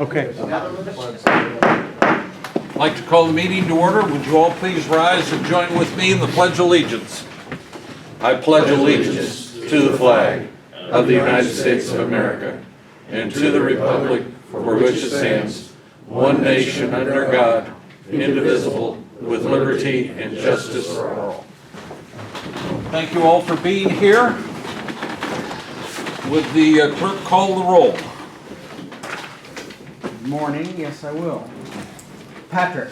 Okay. I'd like to call the meeting to order. Would you all please rise and join with me in the Pledge of Allegiance? I pledge allegiance to the flag of the United States of America and to the republic for which it stands, one nation under God, indivisible, with liberty and justice for all. Thank you all for being here. Would the clerk call the roll? Good morning. Yes, I will. Patrick.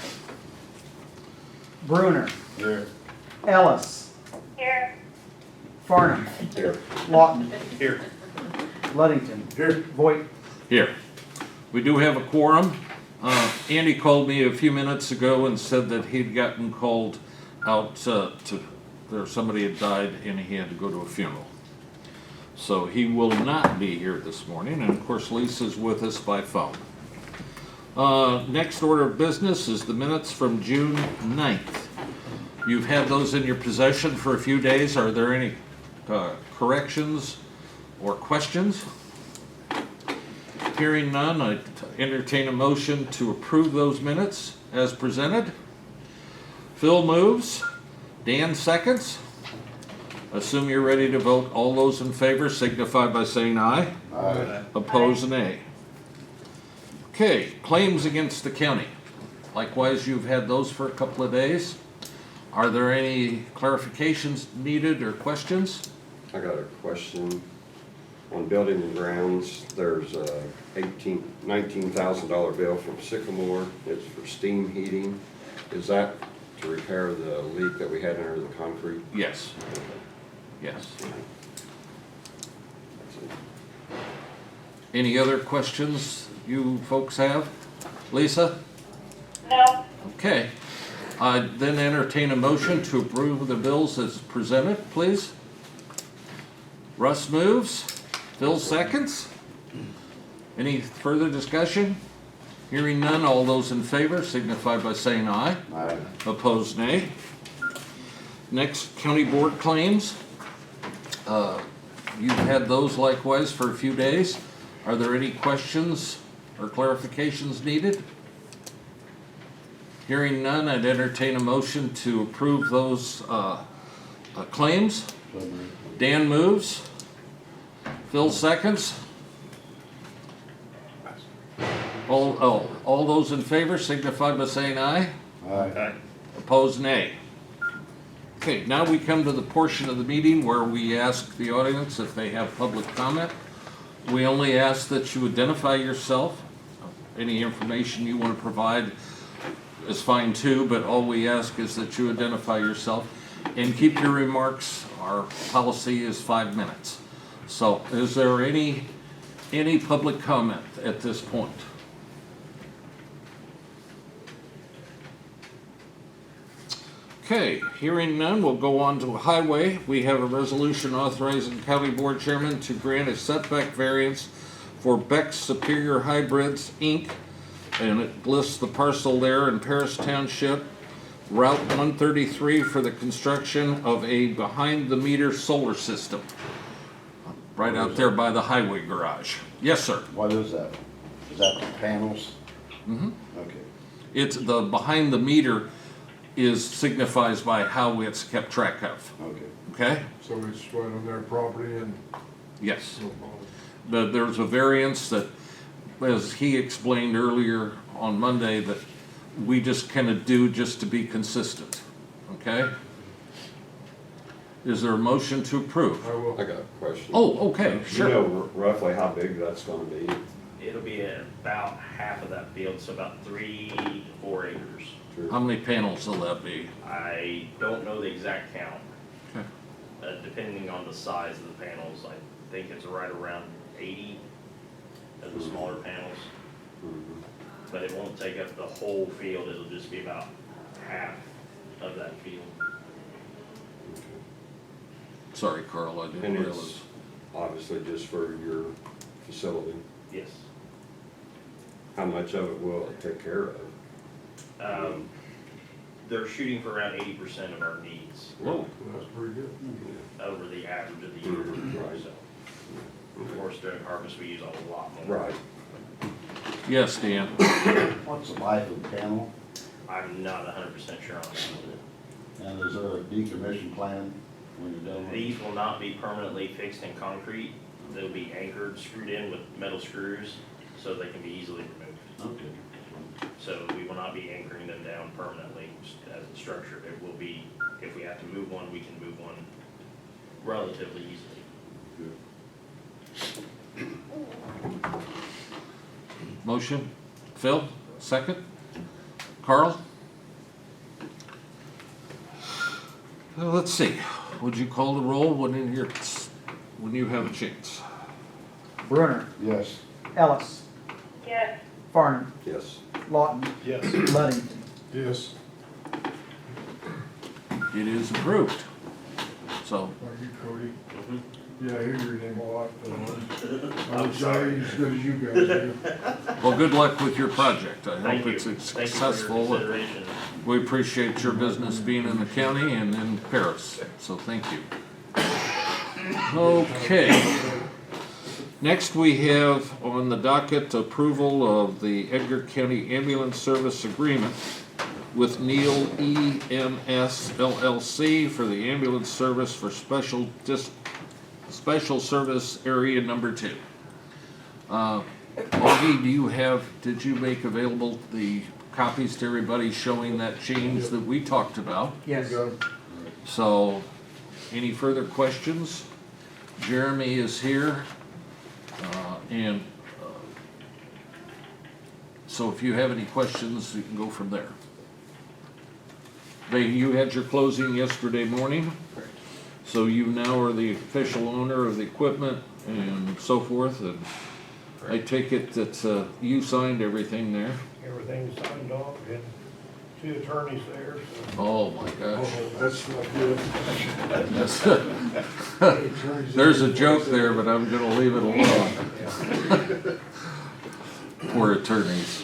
Bruner. Here. Ellis. Here. Farnham. Here. Lawton. Here. Luddington. Here. Voigt. Here. We do have a quorum. Andy called me a few minutes ago and said that he'd gotten called out somebody had died and he had to go to a funeral. So he will not be here this morning, and of course Lisa's with us by phone. Next order of business is the minutes from June 9th. You've had those in your possession for a few days. Are there any corrections or questions? Hearing none, I entertain a motion to approve those minutes as presented. Phil moves. Dan seconds. Assume you're ready to vote. All those in favor signify by saying aye. Aye. Opposed, nay. Okay, claims against the county. Likewise, you've had those for a couple of days. Are there any clarifications needed or questions? I got a question. On building and grounds, there's a $19,000 bill from Sycamore. It's for steam heating. Is that to repair the leak that we had under the concrete? Yes. Yes. Any other questions you folks have? Lisa? No. Okay. I then entertain a motion to approve the bills as presented, please. Russ moves. Phil seconds. Any further discussion? Hearing none, all those in favor signify by saying aye. Aye. Opposed, nay. Next, county board claims. You've had those likewise for a few days. Are there any questions or clarifications needed? Hearing none, I'd entertain a motion to approve those claims. Dan moves. Phil seconds. All those in favor signify by saying aye. Aye. Opposed, nay. Okay, now we come to the portion of the meeting where we ask the audience if they have public comment. We only ask that you identify yourself. Any information you want to provide is fine too, but all we ask is that you identify yourself and keep your remarks. Our policy is 5 minutes. So is there any public comment at this point? Okay, hearing none, we'll go on to highway. We have a resolution authorizing county board chairman to grant a setback variance for Beck's Superior Hybrids, Inc. And it lists the parcel there in Paris Township, Route 133 for the construction of a behind-the-meter solar system. Right out there by the highway garage. Yes, sir. What is that? Is that the panels? Mm-hmm. Okay. It's the behind the meter signifies by how it's kept track of. Okay. Okay? So it's right on their property and Yes. no problem. But there's a variance that, as he explained earlier on Monday, that we just kind of do just to be consistent. Okay? Is there a motion to approve? I will. I got a question. Oh, okay, Do sure. you know roughly how big that's gonna be? It'll be about half of that field, so about 3 to 4 acres. How many panels will that be? I don't know the exact count. Okay. Depending on the size of the panels, I think it's right around 80 of the smaller panels. Mhm. But it won't take up the whole field, it'll just be about half of that field. Sorry, Carl, I didn't And realize. it's obviously just for your facility. Yes. How much of it will it take care of? They're shooting for around 80% of our needs Whoa. That's pretty good. over the average of the year. Mhm, right. So, of course, during harvest, we use a lot more. Right. Yes, Dan. What's the life of the panel? I'm not 100% sure on that. And is there a decommission plan when you're done with it? These will not be permanently fixed in concrete. They'll be anchored, screwed in with metal screws, so they can be easily removed. Okay. So we will not be anchoring them down permanently as a structure. It will be, if we have to move one, we can move one relatively easily. Motion? Phil, second? Carl? Let's see, would you call the roll when you have a chance? Brunner, Yes. Ellis, yes, Farnum, Yes. Lawton, Yes. Luddington. Yes. It is approved. So, Thank you, Cody. Mhm. Yeah, I hear your name a lot, but I'm I'm sorry. as good as you guys do. well, good luck with your project. I Thank hope you. it's Thank you for your successful. consideration. We appreciate your business being in the county and in Paris, so thank you. Okay. Next, we have on the docket approval of the Edgar County Ambulance Service Agreement with Neil EMS LLC for the ambulance service for Special Service Area Number 2. Augie, did you make available the copies to everybody showing that change that we talked about? Yes. You got 'em? So, any further questions? Jeremy is here, and so if you have any questions, you can go from there. You had your closing yesterday morning, so you now are the official owner of the equipment and so forth, and I take it that you signed everything there? Everything's signed off, and two attorneys there, so. Oh my gosh. Oh, that's not good. That's- There's a joke there, but I'm gonna leave it alone. Poor attorneys.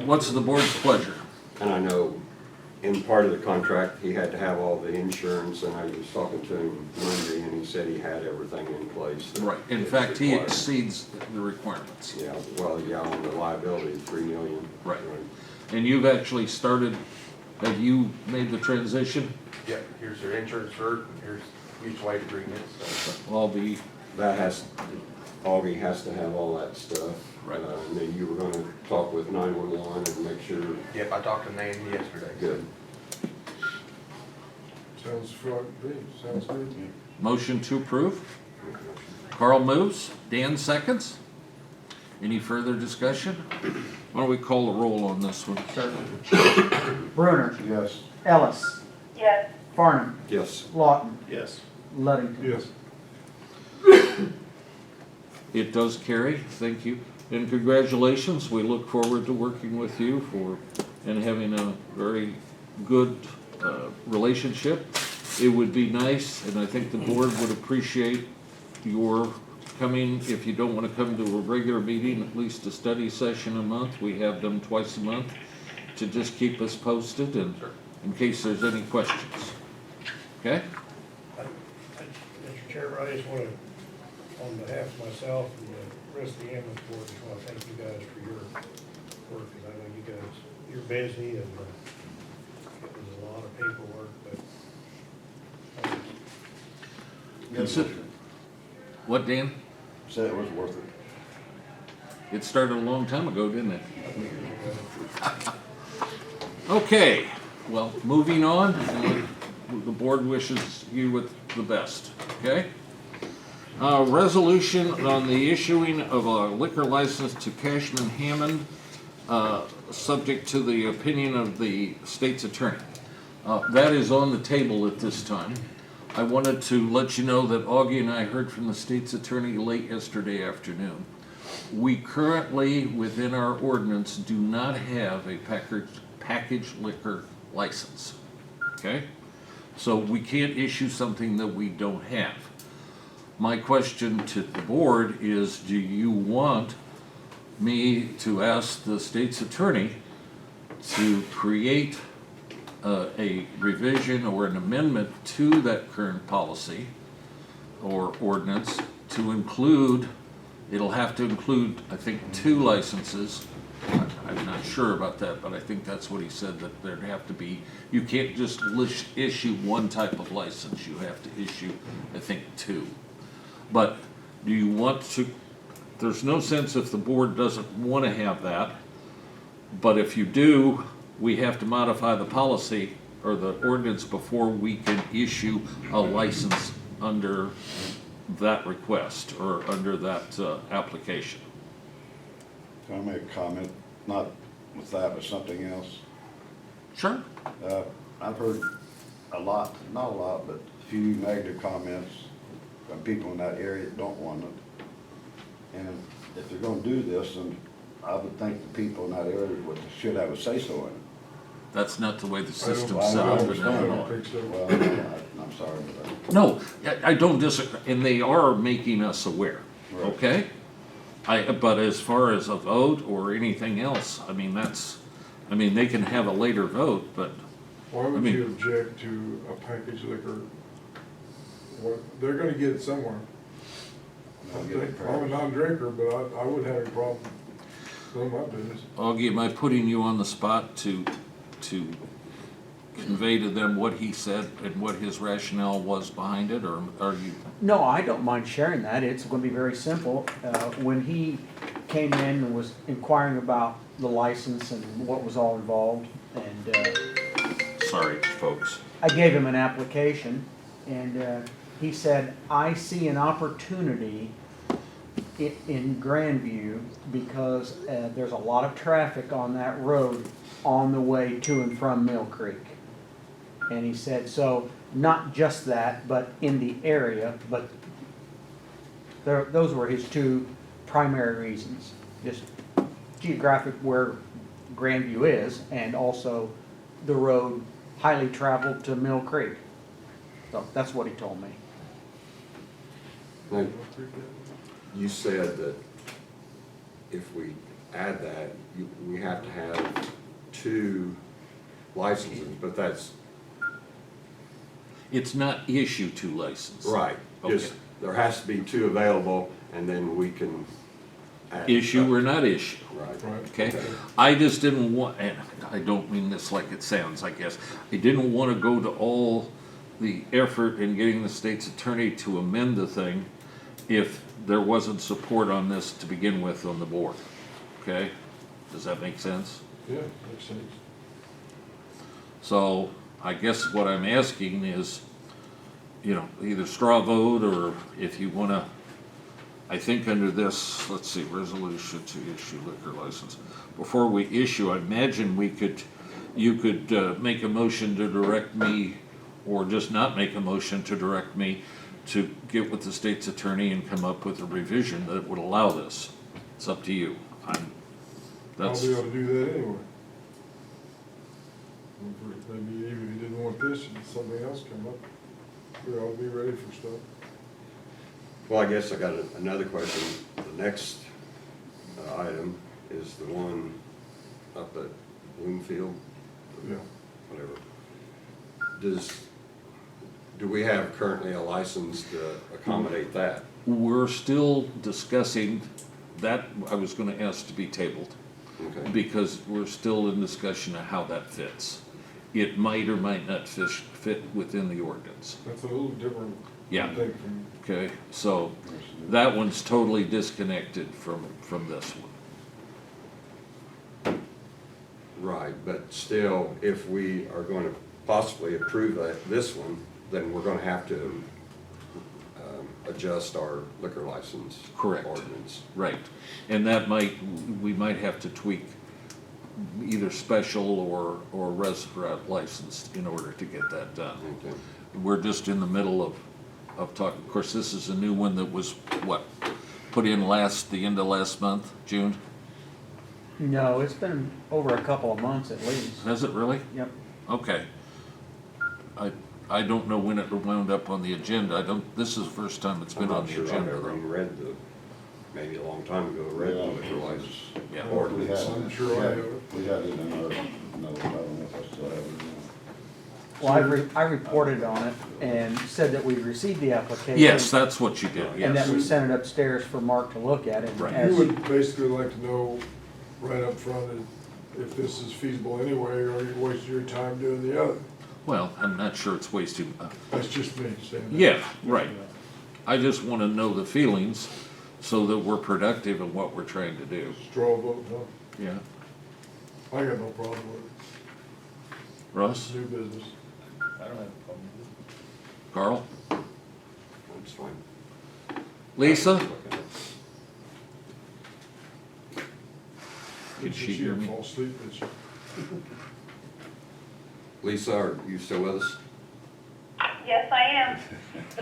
What's the board's pleasure? And I know in part of the contract, he had to have all the insurance, and I was talking to him Monday, and he said he had everything in place. Right, in that's fact, he required. exceeds the requirements. Yeah, well, yeah, on the liability, 3 million. Right. And you've actually started, have you made the transition? Yeah, here's your insurance cert, and here's mutual aid agreement, so. I'll be, That has, Augie has to have all that stuff. Right. And then you were gonna talk with 911 and make sure, Yep, I talked to Nan yesterday. good. Sounds fun, sounds good. motion to approve. Carl moves, Dan seconds. Any further discussion? Why don't we call the roll on this one? Brunner, Yes. Ellis, yes, Farnum, Yes. Lawton, Yes. Luddington. Yes. It does carry, thank you. And congratulations, we look forward to working with you and having a very good relationship. It would be nice, and I think the board would appreciate your coming, if you don't want to come to a regular meeting, at least a study session a month. We have them twice a month to just keep us posted and in case there's any questions. Okay? Mr. Chairman, I just want to, on behalf of myself and the rest of the ambulance board, just want to thank you guys for your work, because I know you guys, you're busy, and it was a lot of paperwork, but Consider- What, Dan? Said it was worth it. It started a long time ago, didn't it? Okay, well, moving on, the board wishes you with the best, okay? Resolution on the issuing of a liquor license to Cashman Hammond, subject to the opinion of the state's attorney. That is on the table at this time. I wanted to let you know that Augie and I heard from the state's attorney late yesterday afternoon. We currently, within our ordinance, do not have a packaged liquor license, okay? So we can't issue something that we don't have. My question to the board is, do you want me to ask the state's attorney to create a revision or an amendment to that current policy or ordinance to include It'll have to include, I think, 2 licenses. I'm not sure about that, but I think that's what he said, that there'd have to be, you can't just issue one type of license, you have to issue, I think, 2. But do you want to, there's no sense if the board doesn't want to have that, but if you do, we have to modify the policy or the ordinance before we can issue a license under that request or under that application. Can I make a comment, not with that, but something else? Sure. I've heard a lot, not a lot, but a few negative comments from people in that area that don't want it. And if they're gonna do this, then I would think the people in that area should have a say-so in it. That's not the way the system's Well, set I up in understand. I don't Illinois. think so. Well, I'm sorry, but No, I don't disagree, and they are making us aware, Right. okay? But as far as a vote or anything else, I mean, they can have a later vote, but Why I would mean- you object to a package liquor? They're gonna get it somewhere. I'll get it I'm a non-drinker, but I wouldn't have any problem doing my business. Augie, am I putting you on the spot to convey to them what he said and what his rationale was behind it, or are you? No, I don't mind sharing that. It's going to be very simple. When he came in and was inquiring about the license and what was all involved, and Sorry, folks. I gave him an application, and he said, I see an opportunity in Grandview because there's a lot of traffic on that road on the way to and from Mill Creek. And he said, so not just that, but in the area, but those were his 2 primary reasons. Just geographic where Grandview is, and also the road highly traveled to Mill Creek. So that's what he told me. Now, you said that if we add that, we have to have 2 licenses, but that's, It's not issue 2 license. right. Just, Okay. there has to be 2 available, and then we can add. Issue or not issue. Right. Right. Okay, I just didn't want, and I don't mean this like it sounds, I guess, I didn't want to go to all the effort in getting the state's attorney to amend the thing if there wasn't support on this to begin with on the board, okay? Does that make sense? Yeah, makes sense. So, I guess what I'm asking is, either straw vote, or if you wanna, I think under this, let's see, resolution to issue liquor license. Before we issue, I imagine you could make a motion to direct me, or just not make a motion to direct me to get with the state's attorney and come up with a revision that would allow this. It's up to you. I'll That's, be able to do that anyway. Maybe even if you didn't want this, and something else come up, we ought to be ready for stuff. Well, I guess I got another question. The next item is the one up at Bloomfield, Yeah. whatever. Do we have currently a license to accommodate that? we're still discussing that. I was gonna ask to be tabled, Okay. because we're still in discussion of how that fits. It might or might not fit within the ordinance. That's a little different, I Yeah. think, from, Okay, so that one's totally disconnected from this one. Right, but still, if we are going to possibly approve this one, then we're going to have to adjust our liquor license Correct. ordinance. Right, and we might have to tweak either special or restaurant licensed in order to get that done. Okay. We're just in the middle of talking. Of course, this is a new one that was, put in the end of last month, June? No, it's been over a couple of months at least. Has it really? Yep. Okay. I don't know when it wound up on the agenda. This is the first time it's I'm been on not the sure I've agenda, ever though. even read maybe a long time ago, read the liquor license Yeah. we ordinance. had, I'm sure I have it. we had it in our, no, I don't know if I still have it. Well, I reported on it and said that we received the application. Yes, that's what you did, And that yes. we sent it upstairs for Mark to look at it. Right. You As- would basically like to know right up front if this is feasible anyway, or are you wasting your time doing the other? Well, I'm not sure it's wasting, That's just me saying that. yeah, right. I just wanna know the feelings so that we're productive in what we're trying to do. Straw vote, no, Yeah. I got no problem with it, Russ, it's new business. I don't have a problem with it. Carl, That's fine. Lisa? Did Did she she hear me? fall asleep, did she? Lisa, are you still with us? Yes, I am.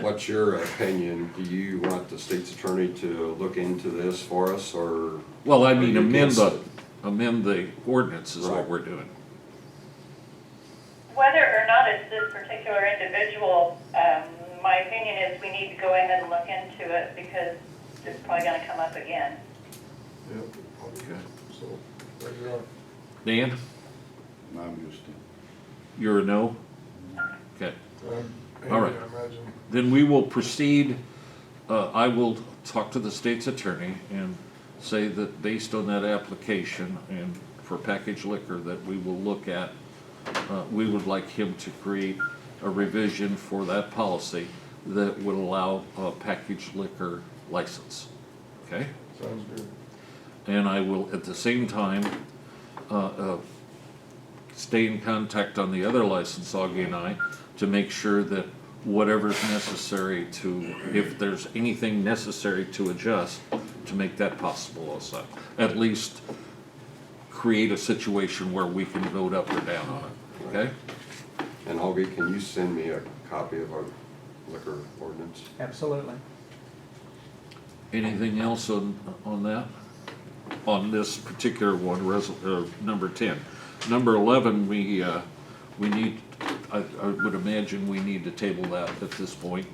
What's your opinion? Do you want the state's attorney to look into this for us, or? Well, I are mean, you against it? amend the ordinance is what Right. we're doing. Whether or not it's this particular individual, my opinion is we need to go ahead and look into it because it's probably gonna come up again. Yep, Okay. so, there you are. Dan, I'm used to. you're a no? Okay. Andy, All right. I imagine. Then we will proceed, I will talk to the state's attorney and say that based on that application and for packaged liquor, that we will look at, we would like him to create a revision for that policy that would allow a packaged liquor license, okay? Sounds good. And I will, at the same time, stay in contact on the other license, Augie and I, to make sure that whatever's necessary to, if there's anything necessary to adjust, to make that possible also. At least create a situation where we can vote up or down on it, okay? And Augie, can you send me a copy of our liquor ordinance? Absolutely. Anything else on that? On this particular one, number 10. Number 11, we need, I would imagine we need to table that at this point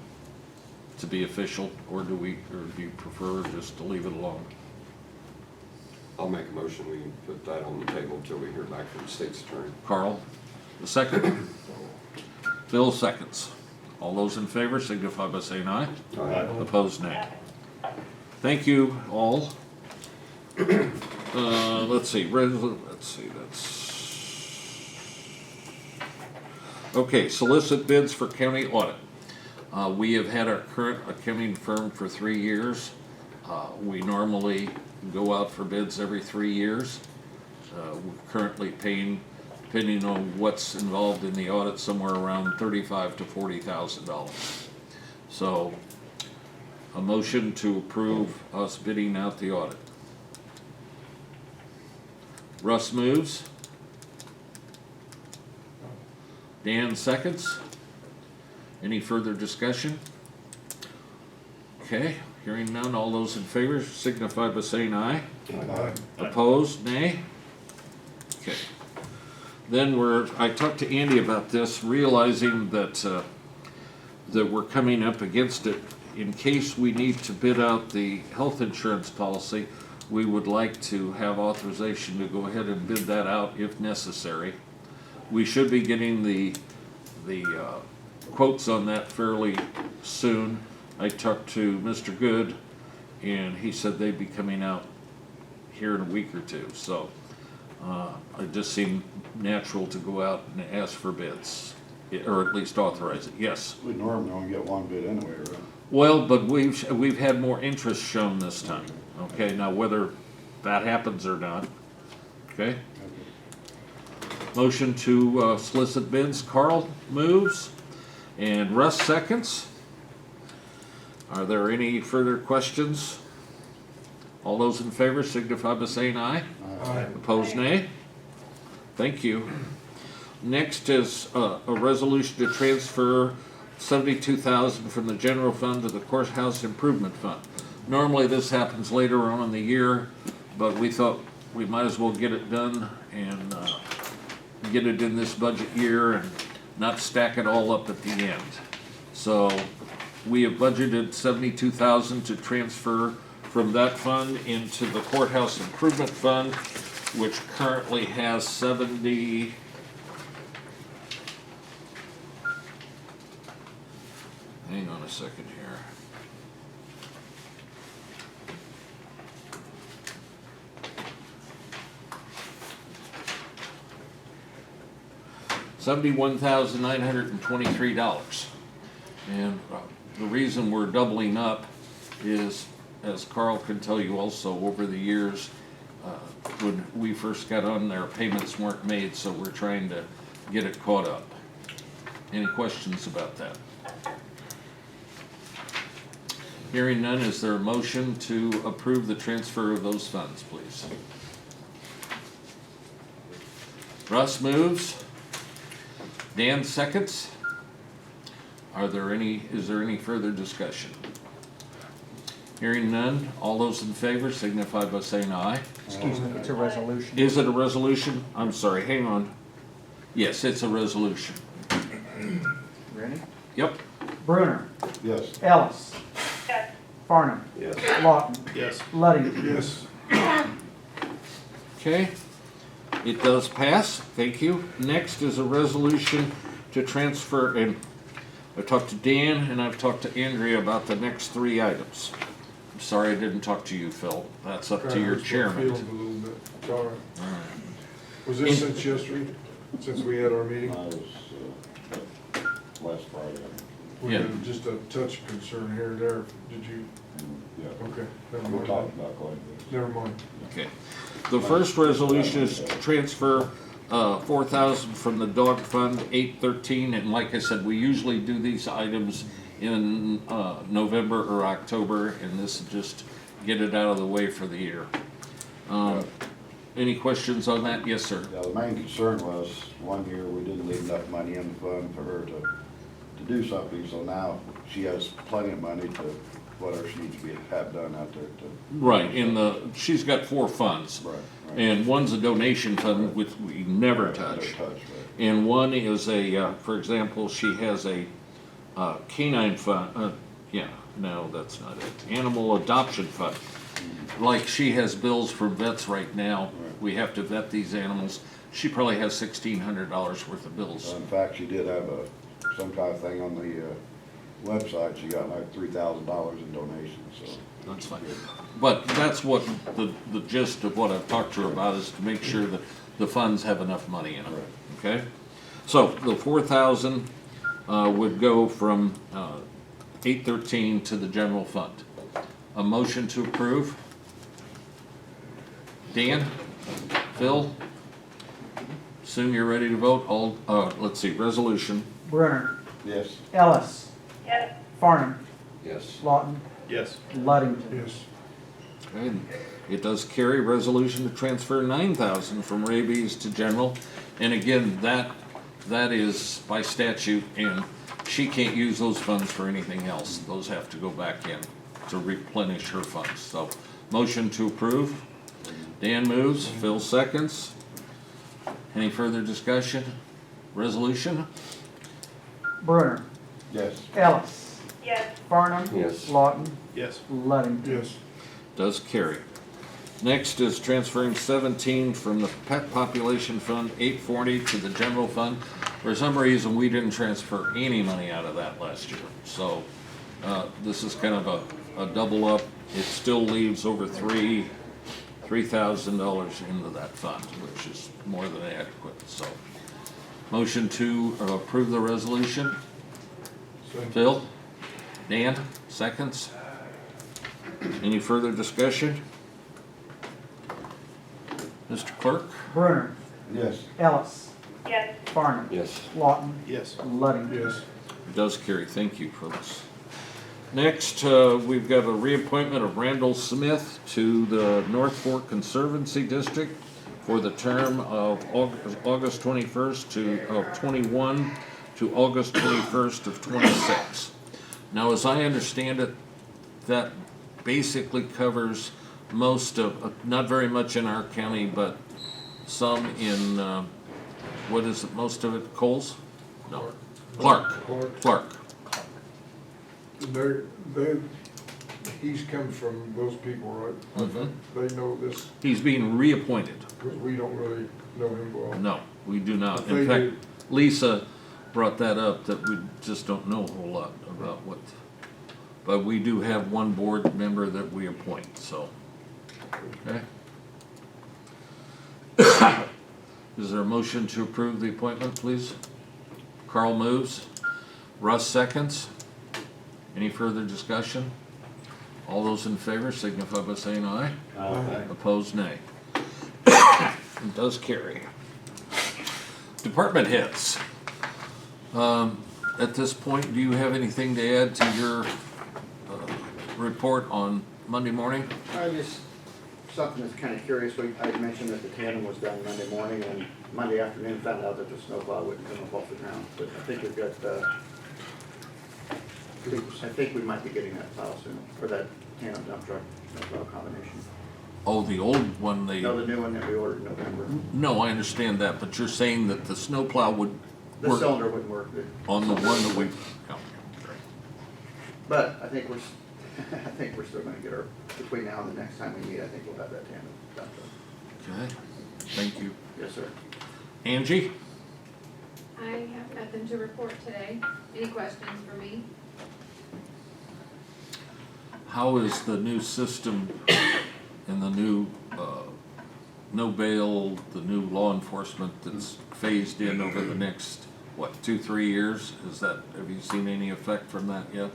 to be official, or do you prefer just to leave it alone? I'll make a motion, we can put that on the table until we hear back from the state's attorney. Carl, the second? Bill seconds. All those in favor signify by saying aye. Opposed, nay. Thank you all. Let's see, okay, solicit bids for county audit. We have had our current accounting firm for 3 years. We normally go out for bids every 3 years. We're currently paying, depending on what's involved in the audit, somewhere around $35,000 to $40,000. So, a motion to approve us bidding out the audit. Russ moves. Dan seconds. Any further discussion? Okay, hearing none, all those in favor signify by saying aye. Aye. Opposed, nay? Okay. Then I talked to Andy about this, realizing that, that we're coming up against it. In case we need to bid out the health insurance policy, we would like to have authorization to go ahead and bid that out if necessary. We should be getting the quotes on that fairly soon. I talked to Mr. Good, and he said they'd be coming out here in a week or two. So it just seemed natural to go out and ask for bids, or at least authorize it. Yes. We normally only get one bid anyway, right? Well, but we've had more interest shown this time. Okay, now whether that happens or not, okay? Motion to solicit bids, Carl moves, and Russ seconds. Are there any further questions? All those in favor signify by saying aye. Aye. Opposed, nay? Thank you. Next is a resolution to transfer $72,000 from the general fund to the courthouse improvement fund. Normally this happens later on in the year, but we thought we might as well get it done and get it in this budget year and not stack it all up at the end. So we have budgeted $72,000 to transfer from that fund into the courthouse improvement fund, which currently has second here. $71,923. And the reason we're doubling up is, as Carl can tell you also, over the years, when we first got on there, payments weren't made, so we're trying to get it caught up. Any questions about that? Hearing none, is there a motion to approve the transfer of those funds, please? Russ moves. Dan seconds. Is there any further discussion? Hearing none, all those in favor signify by saying aye. Excuse me, it's a resolution. Is it a resolution? I'm sorry, hang on. Yes, it's a resolution. Ready? Yep. Brunner, Yes. Ellis, Yes. Farnham, Yes. Lawton, Yes. Luddington. Yes, Okay, it does pass, thank you. Next is a resolution to transfer, and I talked to Dan and I've talked to Andrea about the next three items. I'm sorry I didn't talk to you, Phil. That's up to kinda your hurts my chairman. feelings a little bit. It's all right. All right. Was this since yesterday, since we had our meeting? I was, last Friday. We Yeah. had just a touch of concern here and there. Did you, Yeah. okay, never We mind. talked about quite a bit. Never mind. Okay. The first resolution is to transfer $4,000 from the dog fund, 813, and like I said, we usually do these items in November or October, and this is just get it out of the way for the year. Any questions on that? Yes, sir. Yeah, the main concern was, one year we didn't leave enough money in the fund for her to do something, so now she has plenty of money to, whatever she needs to have done out there to. Right, she's got four funds. Right, right. And one's a donation fund, which we never touch. Right. And one is for example, she has a canine fund, no, that's not it, animal adoption fund. Like she has bills for vets right now, we have to vet these animals. She probably has $1,600 worth of bills. In fact, she did have some kind of thing on the website, she got like $3,000 in donations, so. That's fine. But that's what the gist of what I've talked to her about, is to make sure that the funds have enough money in them, okay? So the 4,000 would go from 813 to the general fund. A motion to approve? Dan? Phil? Assume you're ready to vote. All, let's see, resolution. Brunner, Yes. Ellis, Yes. Farnham, Yes. Lawton, Yes. Luddington. Yes. Okay, it does carry resolution to transfer 9,000 from rabies to general. And again, that is by statute, and she can't use those funds for anything else. Those have to go back in to replenish her funds. So, motion to approve. Dan moves, Phil seconds. Any further discussion? Resolution? Brunner, Yes. Ellis, Yes. Farnham, Yes. Lawton, Yes. Luddington. Yes. Does carry. Next is transferring 17 from the pet population fund, 840, to the general fund. For some reason, we didn't transfer any money out of that last year. So, this is kind of a double up. It still leaves over $3,000 into that fund, which is more than adequate, so. Motion to approve the resolution. Second. Phil? Dan? Seconds? Any further discussion? Mr. Clerk? Brunner, Yes. Ellis, Yes. Farnham, Yes. Lawton, Yes. Luddington. Yes. It does carry, thank you for this. Next, we've got a reappointment of Randall Smith to the North Fork Conservancy District for the term of August 21st of 21 to August 21st of 26. Now, as I understand it, that basically covers most of, not very much in our county, but some in, what is it, most of it, Coles? No, Clark. Clark. He's come from those people, right? I think they know this, He's being reappointed. because we don't really know him well. No, we do not. If In they fact, do- Lisa brought that up, that we just don't know a whole lot about but we do have one board member that we appoint, so, okay? Is there a motion to approve the appointment, please? Carl moves. Russ seconds. Any further discussion? All those in favor signify by saying aye. Opposed, nay. It does carry. Department heads. At this point, do you have anything to add to your report on Monday morning? I just, something that's kind of curious, I mentioned that the tandem was done Monday morning, and Monday afternoon found out that the snowplow wouldn't come up off the ground. But I think we've got, I think we might be getting that plow soon, or that tandem dump truck, snowplow combination. Oh, the old one, No, the new one that we ordered in November. No, I understand that, but you're saying that the snowplow would The work cylinder wouldn't work, on the one that we, oh, but I think I think we're still gonna get our, between now and the next time we meet, I think we'll have that tandem dump truck. okay, thank you. Yes, sir. Angie? I have nothing to report today. Any questions for me? How is the new system and the new, no bail, the new law enforcement that's phased in over the next, what, 2-3 years? Have you seen any effect from that yet?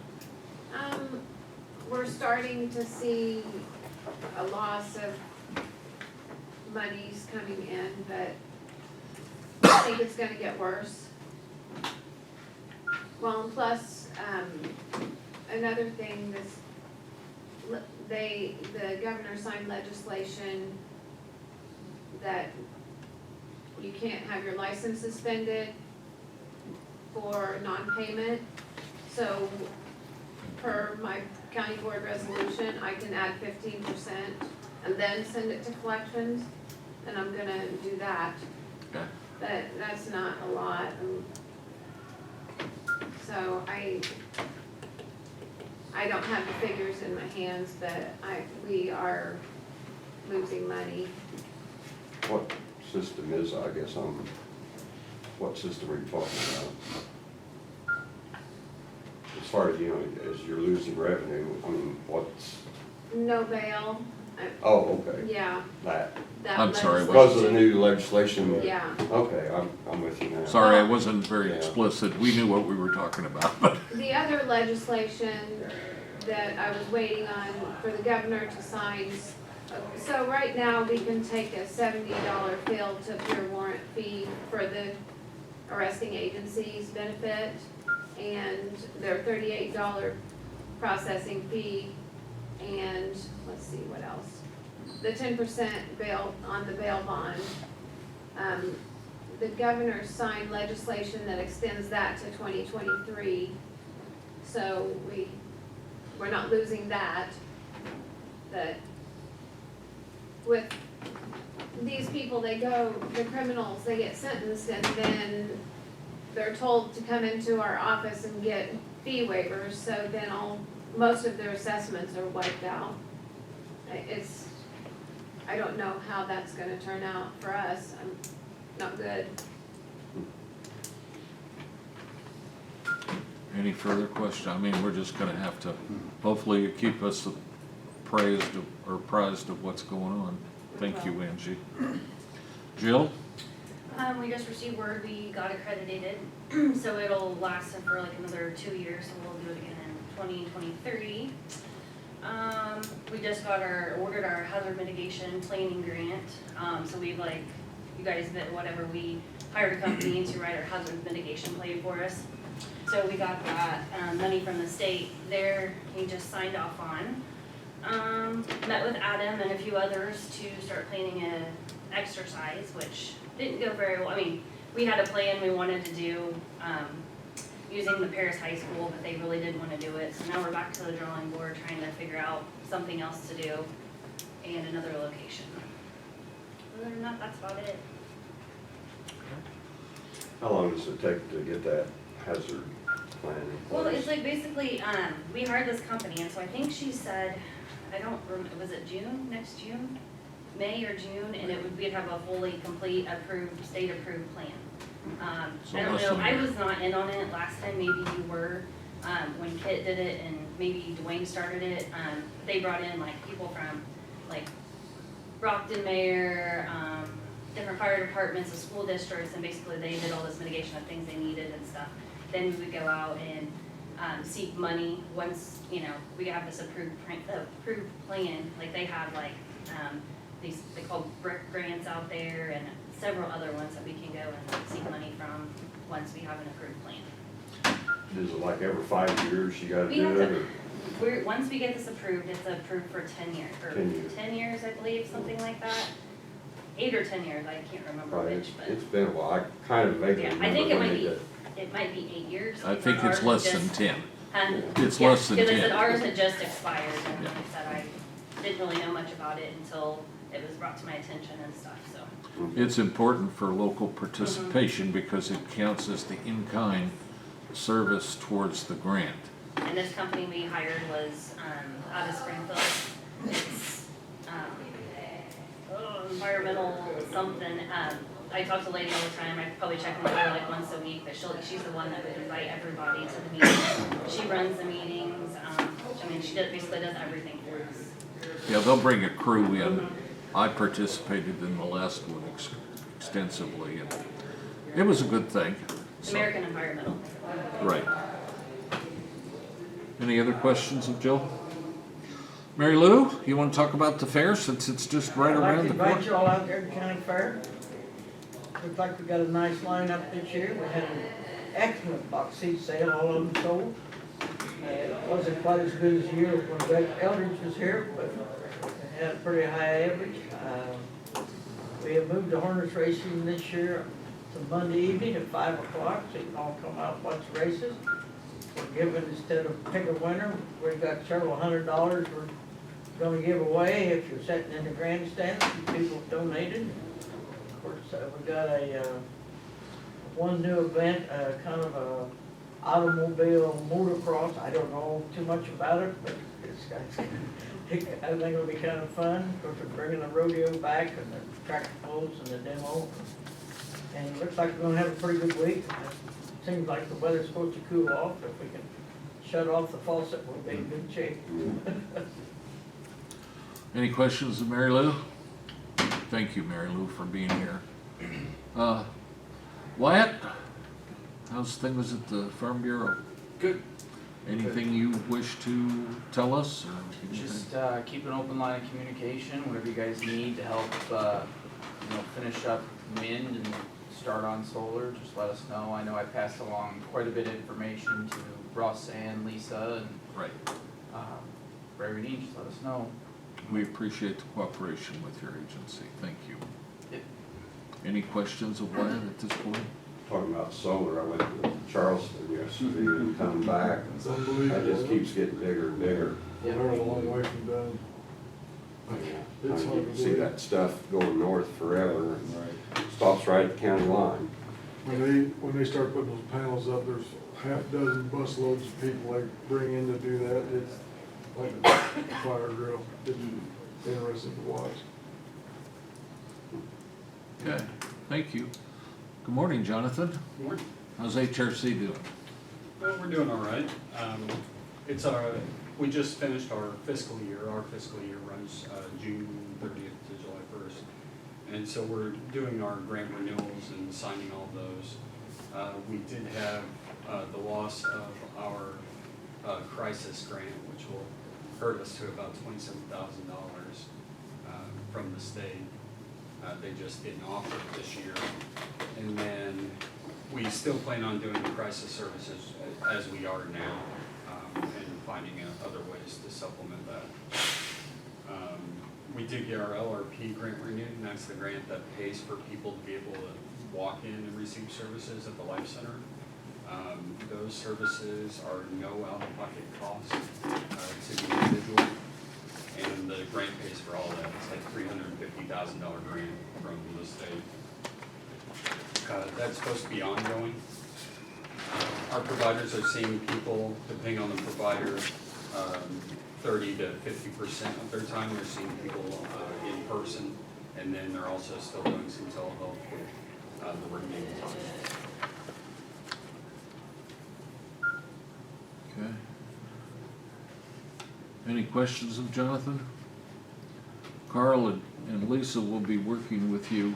We're starting to see a loss of monies coming in, but I think it's gonna get worse. Well, and plus, another thing, the governor signed legislation that you can't have your license suspended for non-payment. So per my county board resolution, I can add 15% and then send it to collections, and I'm gonna do that. Okay. But that's not a lot. So I don't have the figures in my hands, but we are losing money. What system is, I guess, what system are you talking about? As far as, you know, as you're losing revenue, I mean, what's, No bail. oh, okay, Yeah. that. I'm sorry, Because of the new legislation? Yeah. Okay, I'm with you now. Sorry, I wasn't very Yeah. explicit. We knew what we were talking about, but. The other legislation that I was waiting on for the governor to sign, so right now we can take a $70 field to pure warrant fee for the arresting agency's benefit, and their $38 processing fee, and let's see what else. The 10% bail on the bail bond. The governor signed legislation that extends that to 2023, so we're not losing that. But with these people, the criminals, they get sentenced and then they're told to come into our office and get fee waivers, so then most of their assessments are wiped out. I don't know how that's gonna turn out for us. Not good. Any further question? I mean, we're just gonna have to, hopefully you keep us apprised of what's going on. Thank you, Angie. Jill? We just received word we got accredited, so it'll last for like another 2 years, so we'll do it again in 2023. We just ordered our hazard mitigation planning grant, so we've you guys did whatever, we hired a company to write our hazard mitigation plan for us. So we got that money from the state there, he just signed off on. Met with Adam and a few others to start planning an exercise, which didn't go very well. I mean, we had a plan we wanted to do using the Paris High School, but they really didn't want to do it. So now we're back to the drawing board trying to figure out something else to do and another location. Other than that, that's about it. How long does it take to get that hazard plan in place? Well, it's basically, we hired this company, and so I think she said, I don't remember, was it June, next June? May or June, and we'd have a fully complete approved, state approved plan. So I don't less know, than a I year. was not in on it last time, maybe you were, when Kit did it, and maybe Dwayne started it, they brought in like people from like Brockton Mayor, different fire departments, the school districts, and basically they did all this mitigation of things they needed and stuff. Then we would go out and seek money once, you know, we have this approved plan, like they have like these, they call brick grants out there and several other ones that we can go and seek money from once we have an approved plan. Is it like every 5 years you gotta We do have it, to, or? once we get this approved, it's approved for 10 years, or 10 years. 10 years, I believe, something like that. 8 or 10 years, I can't remember Right, which, but. it's been a while, I kind of vaguely Yeah, remember I think when they did. it might be 8 years. I think it's less than 10. And, It's yeah, less than because I 10. said ours had just expired, and Yeah. like I said, I didn't really know much about it until it was brought to my attention and stuff, so. It's important for local participation because it counts as the in-kind service towards the grant. And this company we hired was, out of Springfield. It's, environmental something, I talk to the lady all the time, I probably check with her like once a week, but she's the one that would invite everybody to the meeting. She runs the meetings, I mean, basically does everything for us. Yeah, they'll bring a crew in. I participated in the last one extensively, and it was a good thing. So, American Environmental. right. Any other questions of Jill? Mary Lou, you want to talk about the fair since it's just right around the I'd like to invite corner? you all out there to county fair. Looks like we got a nice lineup this year. We had an excellent box seat sale, all of them sold. It wasn't quite as good as the year when Greg Eldridge was here, but it had a pretty high average. We have moved the harness racing this year to Monday evening at 5 o'clock, so you can all come out and watch the races. We're giving, instead of pick a winner, we've got several $100 we're gonna give away if you're sitting in the grandstand. People have donated. Of course, we got one new event, kind of a automobile motocross. I don't know too much about it, but I think it'll be kind of fun. Of course, we're bringing the rodeo back and the tractor pulls and the demo. And it looks like we're gonna have a pretty good week. It seems like the weather's supposed to cool off. If we can shut off the faucet, we'll be in good shape. Any questions of Mary Lou? Thank you, Mary Lou, for being here. Wyatt, how's things at the Farm Bureau? Good. Anything you wish to tell us, or anything? Just keep an open line of communication, whatever you guys need to help, finish up wind and start on solar, just let us know. I know I passed along quite a bit of information to Russ and Lisa, and Right. whatever you need, just let us know. We appreciate the cooperation with your agency. Thank you. Yep. Any questions of Wyatt at this point? Talking about solar, I went to Charleston yesterday and come back, It's and unbelievable. it just keeps getting bigger and bigger. They're a long way from done. It's You hard can to see believe. that stuff going north forever, and stops right at the county line. When they start putting those panels up, there's half dozen bus loads of people they bring in to do that. It's like a fire drill. It's interesting to watch. Okay, thank you. Good morning, Jonathan. Morning. How's HRC doing? Well, we're doing all right. We just finished our fiscal year. Our fiscal year runs June 30th to July 1st. And so we're doing our grant renewals and signing all those. We did have the loss of our crisis grant, which will hurt us to about $27,000 from the state. They just didn't offer it this year. And then we still plan on doing the crisis services as we are now, and finding other ways to supplement that. We did get our LRP grant renewed, and that's the grant that pays for people to be able to walk in and receive services at the Life Center. Those services are no out-of-pocket cost to the individual, and the grant pays for all that. It's like $350,000 grant from the state. That's supposed to be ongoing. Our providers are seeing people, depending on the provider, 30 to 50% of their time they're seeing people in person, and then they're also still doing some telehealth with the remaining time. Okay. Any questions of Jonathan? Carl and Lisa will be working with you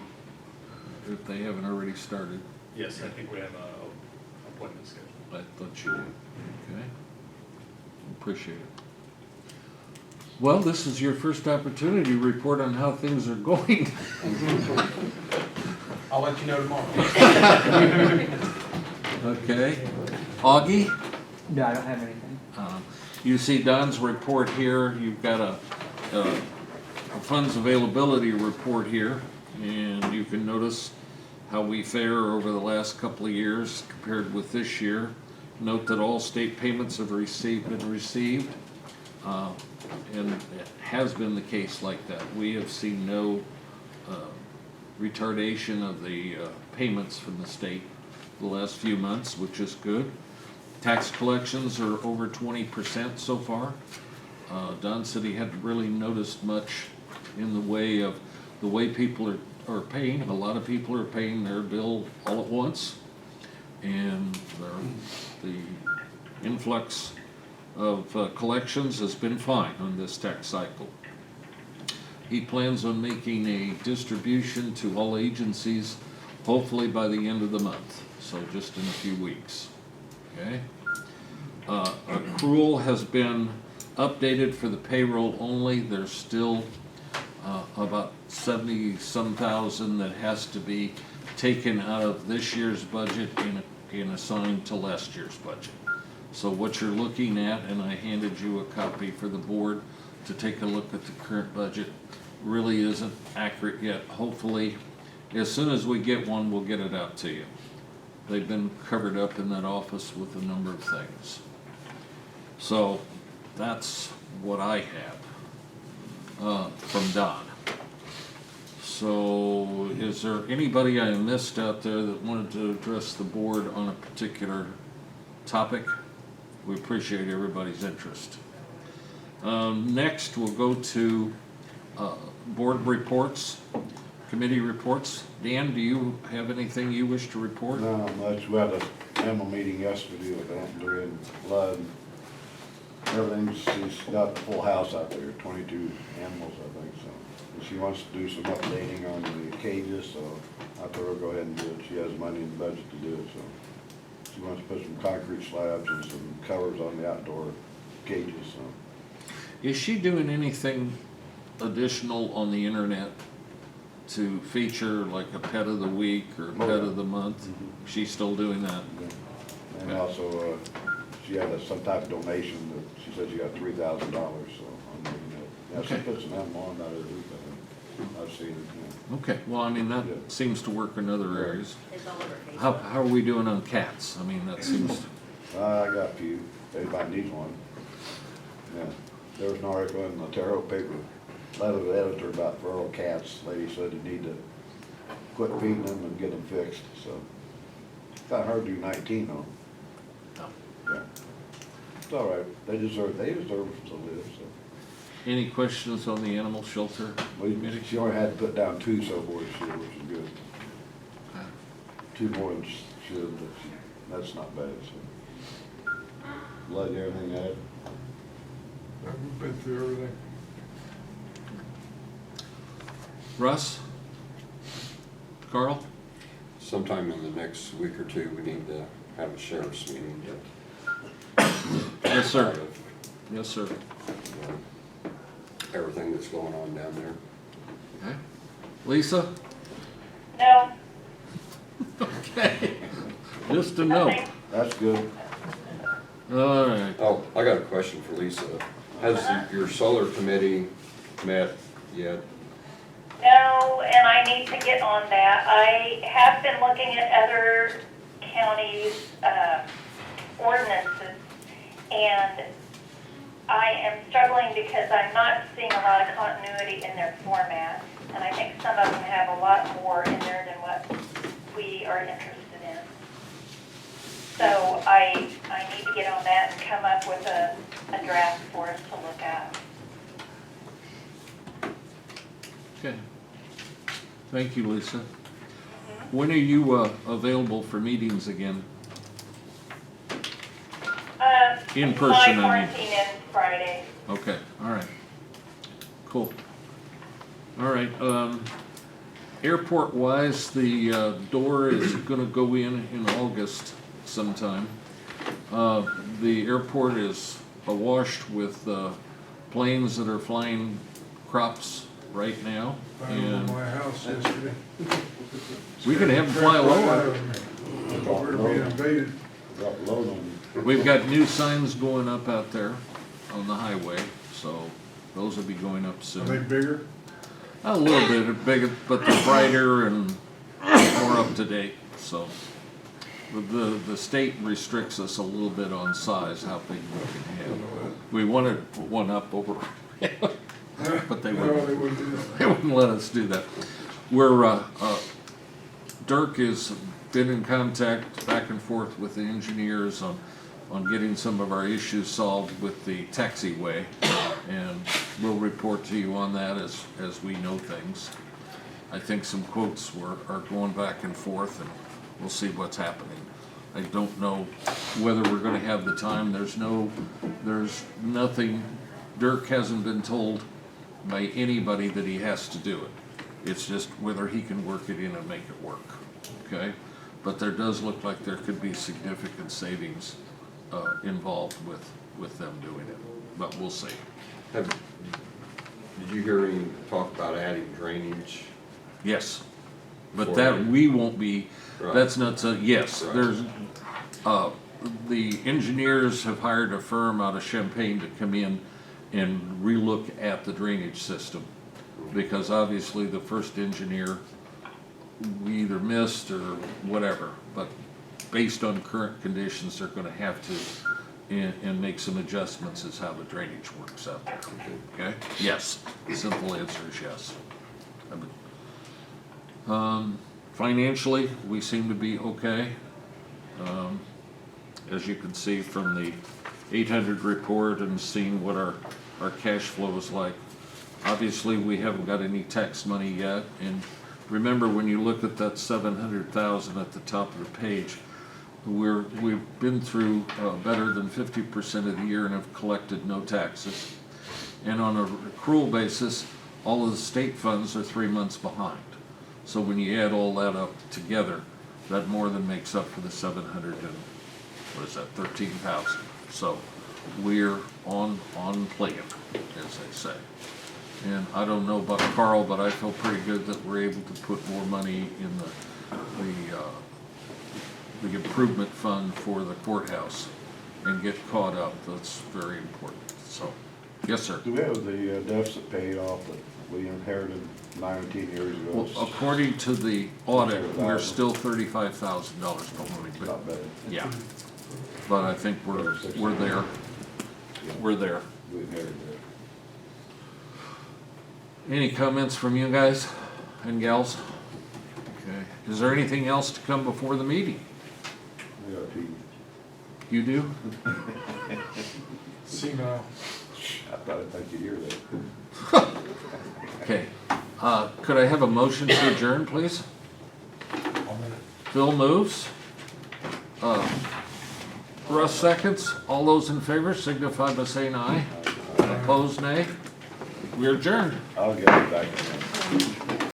if they haven't already started. Yes, I think we have a appointment scheduled. I thought you did. Okay. Appreciate it. Well, this is your first opportunity to report on how things are going. I'll let you know tomorrow. Okay. Augie? No, I don't have anything. You see Don's report here. You've got a funds availability report here, and you can notice how we fare over the last couple of years compared with this year. Note that all state payments have been received, and it has been the case like that. We have seen no retardation of the payments from the state the last few months, which is good. Tax collections are over 20% so far. Don said he hadn't really noticed much in the way of the way people are paying. A lot of people are paying their bill all at once, and the influx of collections has been fine on this tax cycle. He plans on making a distribution to all agencies, hopefully by the end of the month, so just in a few weeks. Okay? Accrual has been updated for the payroll only. There's still about 70-some thousand that has to be taken out of this year's budget and assigned to last year's budget. So what you're looking at, and I handed you a copy for the board to take a look at the current budget, really isn't accurate yet. Hopefully, as soon as we get one, we'll get it out to you. They've been covered up in that office with a number of things. So that's what I have from Don. So is there anybody I missed out there that wanted to address the board on a particular topic? We appreciate everybody's interest. Next, we'll go to board reports, committee reports. Dan, do you have anything you wish to report? Not much. We had an animal meeting yesterday with Antler and Blood. She's got the full house out there, 22 animals, I think, so. And she wants to do some updating on the cages, so I told her go ahead and do it. She has money in the budget to do it, so. She wants to put some concrete slabs and some covers on the outdoor cages, so. Is she doing anything additional on the internet to feature like a pet of the week or pet of the month? She's still doing that? Yeah. And also, she had some type of donation that she said she got $3,000, so I'm looking at. Yeah, she put some animal on that other week, I think. I've seen it, yeah. Okay, well, I mean, that Yeah. seems to work in other areas. It's all over Facebook. How are we doing on cats? I mean, that seems, I got a few. Everybody needs one. Yeah. There was an article in the Terre Haute paper, letter to the editor about feral cats. Lady said you need to quit feeding them and get them fixed, so. Kind of hard to do 19 though. Yeah. It's all right. They deserve to live, so. any questions on the animal shelter? She only had to put down 2 so far this year, which is good. 2 more than she should, but that's not bad, so. Blood, everything to add? I've been through everything. Russ? Carl? Sometime in the next week or two, we need to have a sheriff's meeting. Yes, sir. Yes, sir. Everything that's going on down there. Okay. Lisa? No, Okay. Just a note. nothing. That's good. All right. Oh, I got a question for Lisa. Has your solar committee met yet? No, and I need to get on that. I have been looking at other counties' ordinances, and I am struggling because I'm not seeing a lot of continuity in their format, and I think some of them have a lot more in there than what we are interested in. So I need to get on that and come up with a draft for us to look at. Okay. Thank you, Lisa. When are you available for meetings again? In person, I My mean. quarantine ends Friday. Okay, all right. Cool. All right, airport-wise, the door is gonna go in August sometime. The airport is awash with planes that are flying crops right now. Found them And in my house yesterday. we can have them fly lower. I thought we were being invaded. Drop a load on you. We've got new signs going up out there on the highway, so those will be going up Are they soon. bigger? A little bit bigger, but they're brighter and more up to date, so. The state restricts us a little bit on size, how big we can have. We wanted to put one up over, but they No, wouldn't. they wouldn't do that. They wouldn't let us do that. We're, Dirk has been in contact back and forth with the engineers on getting some of our issues solved with the taxiway. And we'll report to you on that as we know things. I think some quotes are going back and forth, and we'll see what's happening. I don't know whether we're gonna have the time. There's nothing, Dirk hasn't been told by anybody that he has to do it. It's just whether he can work it in and make it work, okay? But there does look like there could be significant savings involved with them doing it, but we'll see. Did you hear any talk about adding drainage? Yes, but For that you. we won't be, Right. that's not, yes, Right. there's, the engineers have hired a firm out of Champaign to come in and relook at the drainage system. Because obviously the first engineer, we either missed or whatever, but based on current conditions, they're gonna have to and make some adjustments as how the drainage works out there, okay? Yes, the simple answer is yes. Financially, we seem to be okay. As you can see from the 800 report and seeing what our cash flow is like. Obviously, we haven't got any tax money yet, and remember when you look at that 700,000 at the top of the page, we've been through better than 50% of the year and have collected no taxes. And on a accrual basis, all of the state funds are 3 months behind. So when you add all that up together, that more than makes up for the 700 and, what is that, 13,000. So we're on plan, as they say. And I don't know about Carl, but I feel pretty good that we're able to put more money in the improvement fund for the courthouse and get caught up. That's very important. So, yes, sir. Do we have the deficit paid off that we inherited 19 years ago? Well, according to the audit, we're still $35,000 behind, but Not bad. yeah. But I think we're there. We're there. We inherited that. Any comments from you guys and gals? Okay. Is there anything else to come before the meeting? We got pee. You do? Senile. I thought I'd think you'd hear that. Okay. Could I have a motion to adjourn, please? Phil moves. Russ seconds. All those in favor signify by saying aye. Opposed, nay. We're adjourned. I'll get it back.